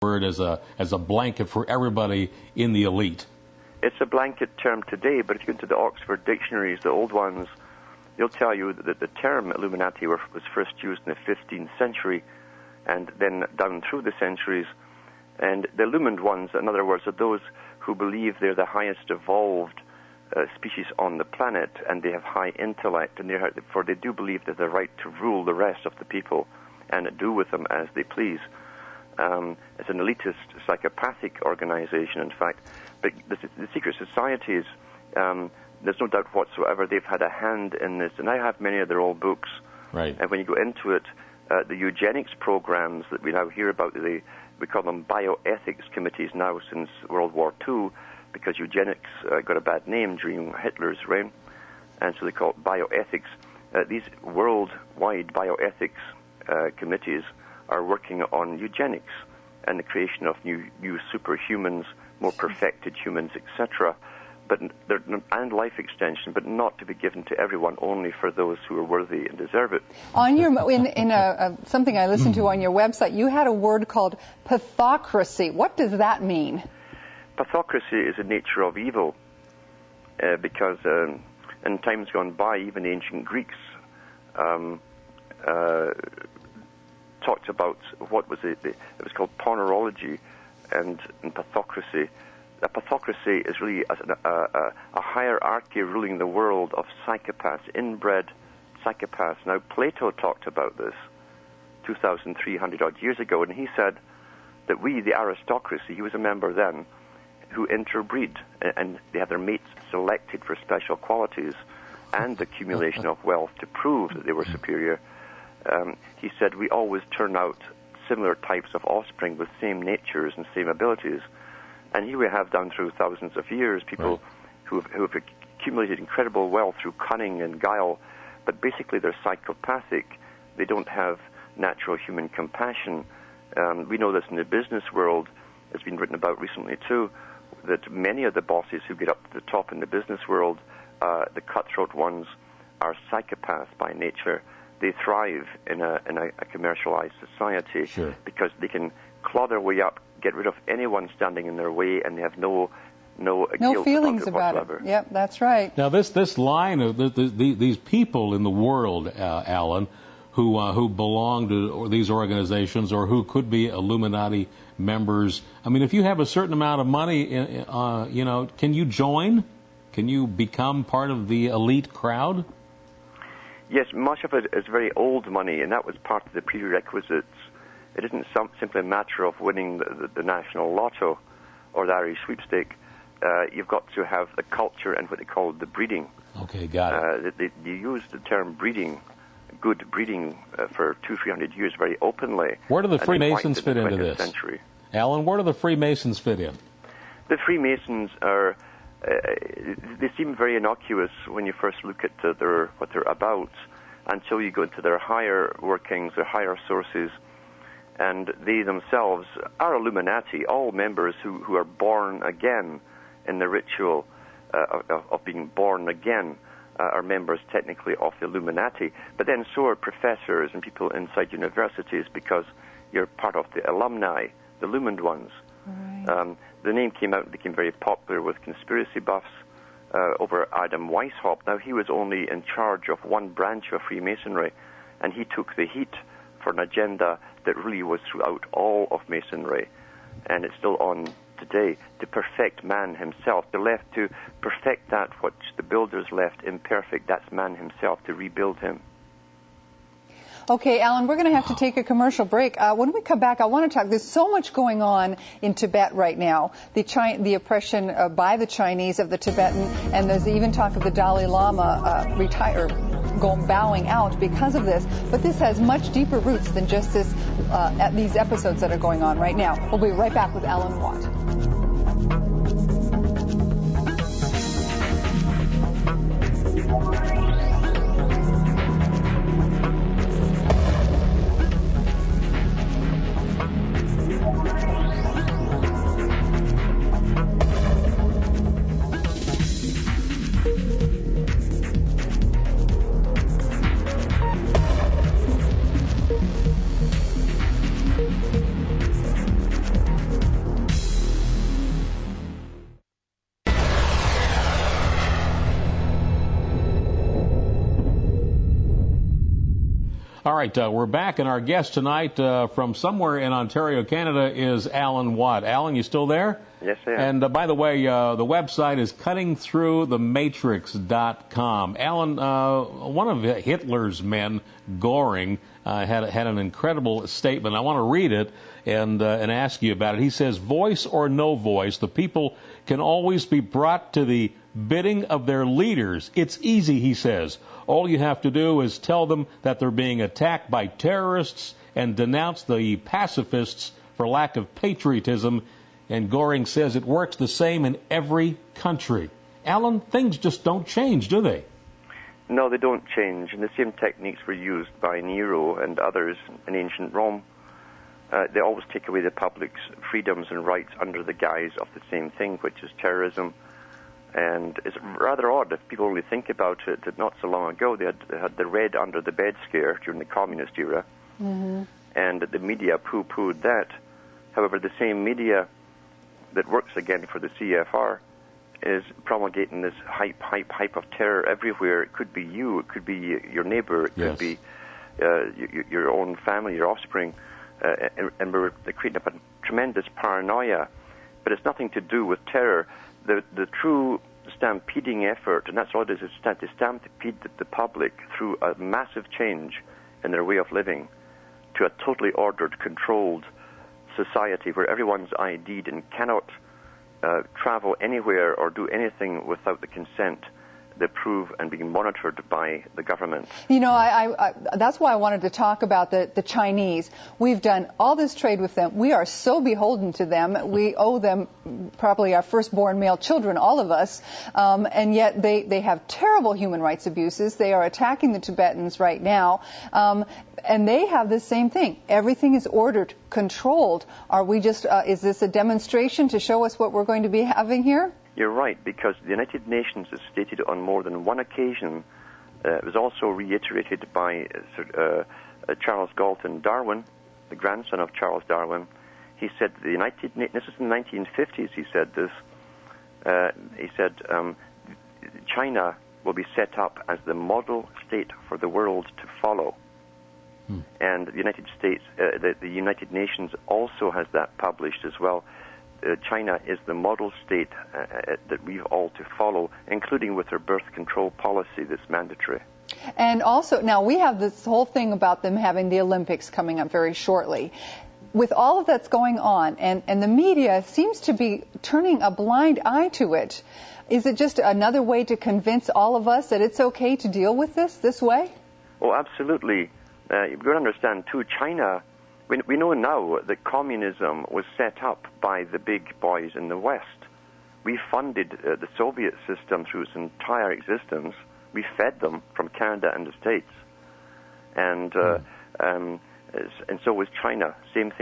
word as a blanket for everybody in the elite. It's a blanket term today, but if you go into the Oxford dictionaries, the old ones, they'll tell you that the term Illuminati was first used in the 15th century and then down through the centuries. And the illumined ones, in other words, are those who believe they're the highest evolved species on the planet, and they have high intellect, and therefore they do believe they have the right to rule the rest of the people and do with them as they please. It's an elitist, psychopathic organization, in fact. But the secret societies, there's no doubt whatsoever they've had a hand in this, and I have many of their old books. Right. And when you go into it, the eugenics programs that we now hear about, we call them bioethics committees now since World War II, because eugenics got a bad name during Hitler's reign, and so they call it bioethics. These worldwide bioethics committees are working on eugenics and the creation of new superhumans, more perfected humans, etc. And life extension, but not to be given to everyone, only for those who are worthy and deserve it. On your something I listened to on your website, you had a word called pathocracy. What does that mean? Pathocracy is the nature of evil, because in times gone by, even the ancient Greeks talked about what was it was called ponerology and pathocracy. A pathocracy is really a hierarchy ruling the world of psychopaths, inbred psychopaths. Now, Plato talked about this 2,300 odd years ago, and he said that we, the aristocracy, he was a member then, who interbreed, and they have their mates selected for special qualities and the accumulation of wealth to prove that they were superior. He said we always turn out similar types of offspring with same natures and same abilities. And here we have, down through thousands of years, people who have accumulated incredible wealth through cunning and guile, but basically they're psychopathic. They don't have natural human compassion. We know this in the business world. It's been written about recently too, that many of the bosses who get up to the top in the business world, the cutthroat ones, are psychopaths by nature. They thrive in a commercialized society because they can claw their way up, get rid of anyone standing in their way, and they have no feelings about it. Yep, that's right. Now, this line of these people in the world, Alan, who belong to these organizations or who could be Illuminati members. I mean, if you have a certain amount of money, can you join? Can you become part of the elite crowd? Yes, much of it is very old money, and that was part of the prerequisites. It isn't simply a matter of winning the national lotto or the Irish sweepstake. You've got to have the culture and what they call the breeding. Okay, got it. They use the term breeding, good breeding, for 200-300 years very openly. Where do the Freemasons fit into this? Century. Alan, where do the Freemasons fit in? The Freemasons are... they seem very innocuous when you first look at what they're about, until you go into their higher workings, their higher sources, and they themselves are Illuminati, all members who are born again in the ritual of being born again are members technically of the Illuminati. But then so are professors and people inside universities, because you're part of the alumni, the illumined ones. Right. The name came out and became very popular with conspiracy buffs over Adam Weishaupt. Now, he was only in charge of one branch of Freemasonry, and he took the heat for an agenda that really was throughout all of Masonry, and it's still on today, to perfect man himself. They're left to perfect that which the builders left imperfect. That's man himself, to rebuild him. Okay, Alan, we're going to have to take a commercial break. When we come back, I want to talk. There's so much going on in Tibet right now. The oppression by the Chinese of the Tibetan, and there's even talk of the Dalai Lama bowing out because of this. But this has much deeper roots than just these episodes that are going on right now. We'll be right back with Alan Watt. right, we're back, and our guest tonight from somewhere in Ontario, Canada, is Alan Watt. Alan, you still there? Yes, I am. And by the way, the website is cuttingthroughthematrix.com. Alan, one of Hitler's men, Goring, had an incredible statement. I want to read it and ask you about it. He says, "Voice or no voice, the people can always be brought to the bidding of their leaders. It's easy," he says. "All you have to do is tell them that they're being attacked by terrorists and denounce the pacifists for lack of patriotism." And Goring says it works the same in every country. Alan, things just don't change, do they? No, they don't change. And the same techniques were used by Nero and others in ancient Rome. They always take away the public's freedoms and rights under the guise of the same thing, which is terrorism. And it's rather odd if people really think about it that not so long ago they had the red under the bed scare during the communist era, and the media poo-pooed that. However, the same media that works again for the CFR is promulgating this hype of terror everywhere. It could be you, it could be your neighbor, it could be your own family, your offspring, and we're creating a tremendous paranoia. But it's nothing to do with terror. The true stampeding effort, and that's all it is to stampede the public through a massive change in their way of living to a totally ordered, controlled society where everyone's ID'd and cannot travel anywhere or do anything without the consent, they approve, and being monitored by the government. You know, I that's why I wanted to talk about the Chinese. We've done all this trade with them. We are so beholden to them. We owe them probably our firstborn male children, all of us, and yet they have terrible human rights abuses. They are attacking the Tibetans right now, and they have the same thing. Everything is ordered, controlled. Are we just, is this a demonstration to show us what we're going to be having here? You're right, because the United Nations has stated on more than one occasion, it was also reiterated by Charles Galton Darwin, the grandson of Charles Darwin. He said, this is in the 1950s, he said this, China will be set up as the model state for the world to follow. And the United States, the United Nations also has that published as well. China is the model state that we've all to follow, including with their birth control policy that's mandatory. And also, now we have this whole thing about them having the Olympics coming up very shortly. With all of that's going on, and the media seems to be turning a blind eye to it, is it just another way to convince all of us that it's okay to deal with this way? Oh, absolutely. You've got to understand, too, China... We know now that communism was set up by the big boys in the West. We funded the Soviet system through its entire existence. We fed them from Canada and the States. And so was China. Same thing.